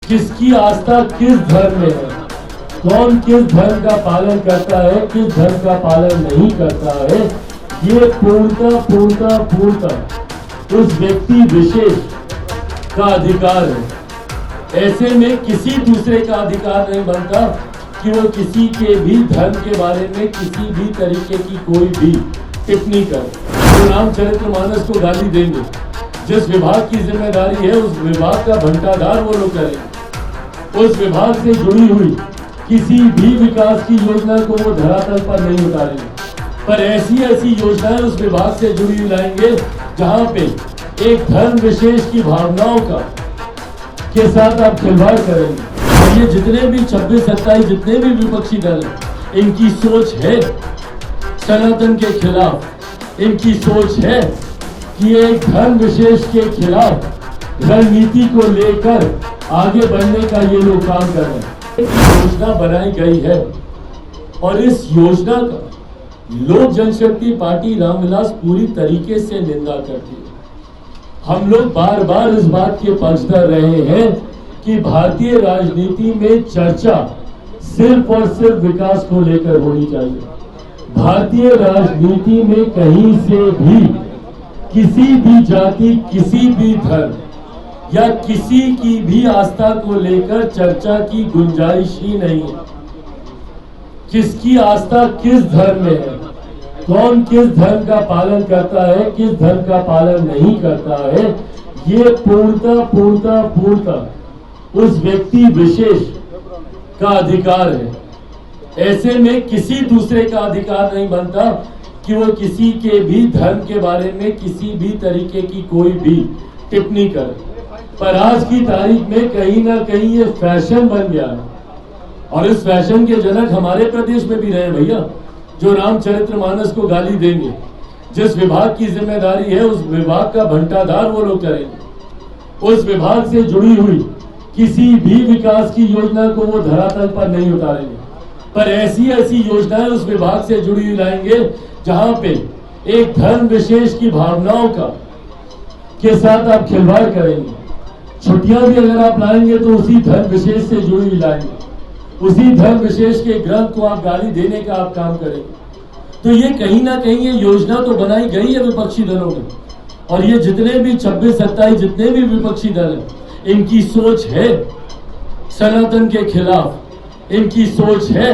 किसकी आस्था किस धर्म में है, कौन किस धर्म का पालन करता है, किस धर्म का पालन नहीं करता है, ये पूर्णतः उस व्यक्ति विशेष का अधिकार है। ऐसे में किसी दूसरे का अधिकार नहीं बनता कि वो किसी के भी धर्म के बारे में किसी भी तरीके की कोई भी टिप्पणी करे। तो रामचरितमानस को गाली देंगे, जिस विभाग की जिम्मेदारी है उस विभाग का भंटाधार वो लोग करेंगे। उस विभाग से जुड़ी हुई किसी भी विकास की योजना को वो धरातल पर नहीं उतारेंगे, पर ऐसी योजनाएं उस विभाग से जुड़ी हुई लाएंगे जहां पे एक धर्म विशेष की भावनाओं का के साथ आप खिलवाड़ करेंगे। ये जितने भी 26-27 जितने भी विपक्षी दल हैं, इनकी सोच है सनातन के खिलाफ, इनकी सोच है कि एक धर्म विशेष के खिलाफ रणनीति को लेकर आगे बढ़ने का ये लोग काम कर रहे हैं। योजना बनाई गई है और इस योजना का लोक जनशक्ति पार्टी रामविलास पूरी तरीके से निंदा करती है। हम लोग बार बार इस बात के पक्षधर रहे हैं कि भारतीय राजनीति में चर्चा सिर्फ और सिर्फ विकास को लेकर होनी चाहिए। भारतीय राजनीति में कहीं से भी किसी भी जाति, किसी भी धर्म या किसी की भी आस्था को लेकर चर्चा की गुंजाइश ही नहीं है। किसकी आस्था किस धर्म में है, कौन किस धर्म का पालन करता है, किस धर्म का पालन नहीं करता है, ये पूर्णतः उस व्यक्ति विशेष का अधिकार है। ऐसे में किसी दूसरे का अधिकार नहीं बनता कि वो किसी के भी धर्म के बारे में किसी भी तरीके की कोई भी टिप्पणी करे। पर आज की तारीख में कहीं ना कहीं ये फैशन बन गया है और इस फैशन के जनक हमारे प्रदेश में भी रहे भैया, जो रामचरितमानस को गाली देंगे। जिस विभाग की जिम्मेदारी है उस विभाग का भंटाधार वो लोग करेंगे। उस विभाग से जुड़ी हुई किसी भी विकास की योजना को वो धरातल पर नहीं उतारेंगे, पर ऐसी योजनाएं उस विभाग से जुड़ी हुई लाएंगे जहां पे एक धर्म विशेष की भावनाओं का के साथ आप खिलवाड़ करेंगे। छुट्टियां भी अगर आप लाएंगे तो उसी धर्म विशेष से जुड़ी हुई लाएंगे, उसी धर्म विशेष के ग्रंथ को आप गाली देने का आप काम करेंगे। तो ये कहीं ना कहीं ये योजना तो बनाई गई है विपक्षी दलों में, और ये जितने भी 26-27 जितने भी विपक्षी दल हैं, इनकी सोच है सनातन के खिलाफ, इनकी सोच है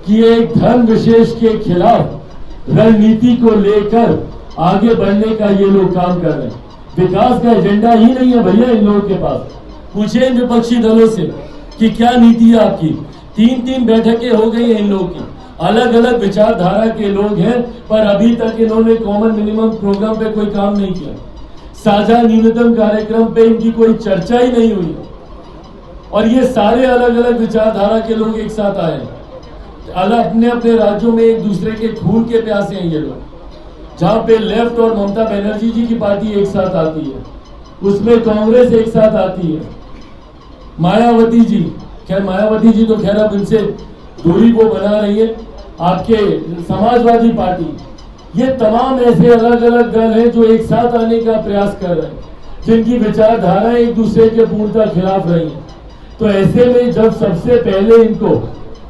कि एक धर्म विशेष के खिलाफ रणनीति को लेकर आगे बढ़ने का ये लोग काम कर रहे हैं। विकास का एजेंडा ही नहीं है भैया इन लोगों के पास। पूछे इन विपक्षी दलों से कि क्या नीति है आपकी। 3 बैठकें हो गई हैं इन लोगों की, अलग अलग विचारधारा के लोग हैं, पर अभी तक इन्होंने कॉमन मिनिमम प्रोग्राम पे कोई काम नहीं किया। साझा न्यूनतम कार्यक्रम पे इनकी कोई चर्चा ही नहीं हुई। और ये सारे अलग अलग विचारधारा के लोग एक साथ आए, अलग अपने अपने राज्यों में एक दूसरे के खून के प्यासे हैं ये लोग। जहां पे लेफ्ट और ममता बनर्जी जी की पार्टी एक साथ आती है, उसमें कांग्रेस एक साथ आती है, मायावती जी, खैर मायावती जी तो खैर अब इनसे दूरी को बना रही है, आपके समाजवादी पार्टी, ये तमाम ऐसे अलग अलग दल हैं जो एक साथ आने का प्रयास कर रहे हैं, जिनकी विचारधाराएं एक दूसरे के पूर्णतः खिलाफ रही हैं। तो ऐसे में जब सबसे पहले इनको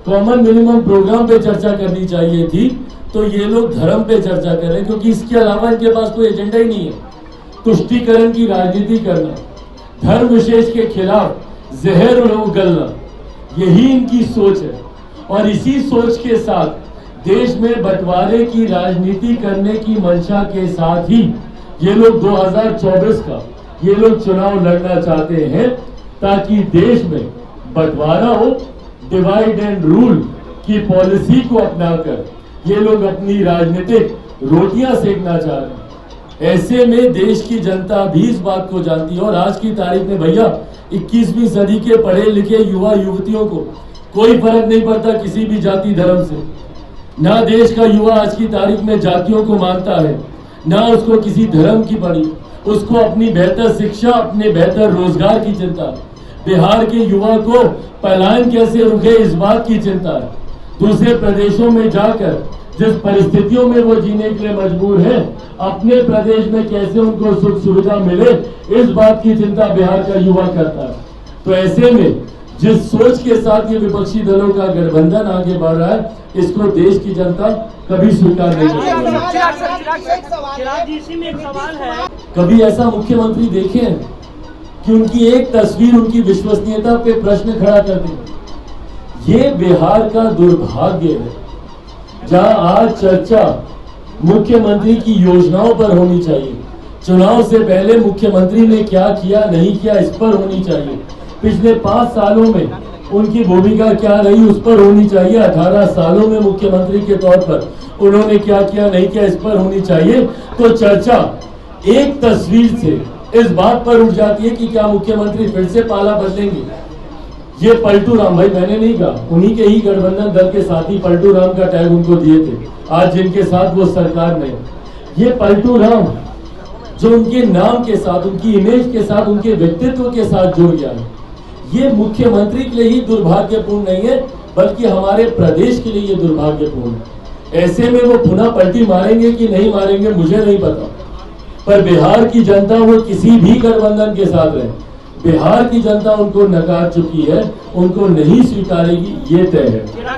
कॉमन मिनिमम प्रोग्राम पे चर्चा करनी चाहिए थी, तो ये लोग धर्म पे चर्चा कर रहे हैं, क्योंकि इसके अलावा इनके पास कोई एजेंडा ही नहीं है। तुष्टीकरण की राजनीति करना, धर्म विशेष के खिलाफ जहर उगलना, यही इनकी सोच है। और इसी सोच के साथ देश में बंटवारे की राजनीति करने की मंशा के साथ ही ये लोग 2024 का ये लोग चुनाव लड़ना चाहते हैं, ताकि देश में बंटवारा हो, डिवाइड एंड रूल की पॉलिसी को अपनाकर ये लोग अपनी राजनीतिक रोटियां सेकना चाह रहे हैं। ऐसे में देश की जनता भी इस बात को जानती है। और आज की तारीख में भैया 21वीं सदी के पढ़े लिखे युवा युवतियों को कोई फर्क नहीं पड़ता किसी भी जाति धर्म से। ना देश का युवा आज की तारीख में जातियों को मानता है, ना उसको किसी धर्म की पड़ी, उसको अपनी बेहतर शिक्षा, अपने बेहतर रोजगार की चिंता है। बिहार के युवा को पलायन कैसे रुके इस बात की चिंता है। दूसरे प्रदेशों में जाकर जिस परिस्थितियों में वो जीने के लिए मजबूर है, अपने प्रदेश में कैसे उनको सुख सुविधा मिले, इस बात की चिंता बिहार का युवा करता है। तो ऐसे में जिस सोच के साथ ये विपक्षी दलों का गठबंधन आगे बढ़ रहा है, इसको देश की जनता कभी स्वीकार नहीं करेगी। चिराग जी, इसी में एक सवाल है, कभी ऐसा मुख्यमंत्री देखे हैं कि उनकी एक तस्वीर उनकी विश्वसनीयता पे प्रश्न खड़ा कर दे? ये बिहार का दुर्भाग्य है, जहां आज चर्चा मुख्यमंत्री की योजनाओं पर होनी चाहिए, चुनाव से पहले मुख्यमंत्री ने क्या किया नहीं किया इस पर होनी चाहिए, पिछले 5 सालों में उनकी भूमिका क्या रही उस पर होनी चाहिए, 18 सालों में मुख्यमंत्री के तौर पर उन्होंने क्या किया नहीं किया इस पर होनी चाहिए। तो चर्चा एक तस्वीर से इस बात पर उठ जाती है कि क्या मुख्यमंत्री फिर से पाला बदलेंगे। ये पलटू राम, भाई मैंने नहीं कहा, उन्हीं के ही गठबंधन दल के साथी पलटू राम का टैग उनको दिए थे, आज जिनके साथ वो सरकार में, ये पलटू राम जो उनके नाम के साथ, उनकी इमेज के साथ, उनके व्यक्तित्व के साथ जुड़ गया है, ये मुख्यमंत्री के लिए ही दुर्भाग्यपूर्ण नहीं है बल्कि हमारे प्रदेश के लिए ये दुर्भाग्यपूर्ण है। ऐसे में वो पुनः पलटी मारेंगे कि नहीं मारेंगे मुझे नहीं पता, पर बिहार की जनता वो किसी भी गठबंधन के साथ रहे, बिहार की जनता उनको नकार चुकी है, उनको नहीं स्वीकारेगी, ये तय है।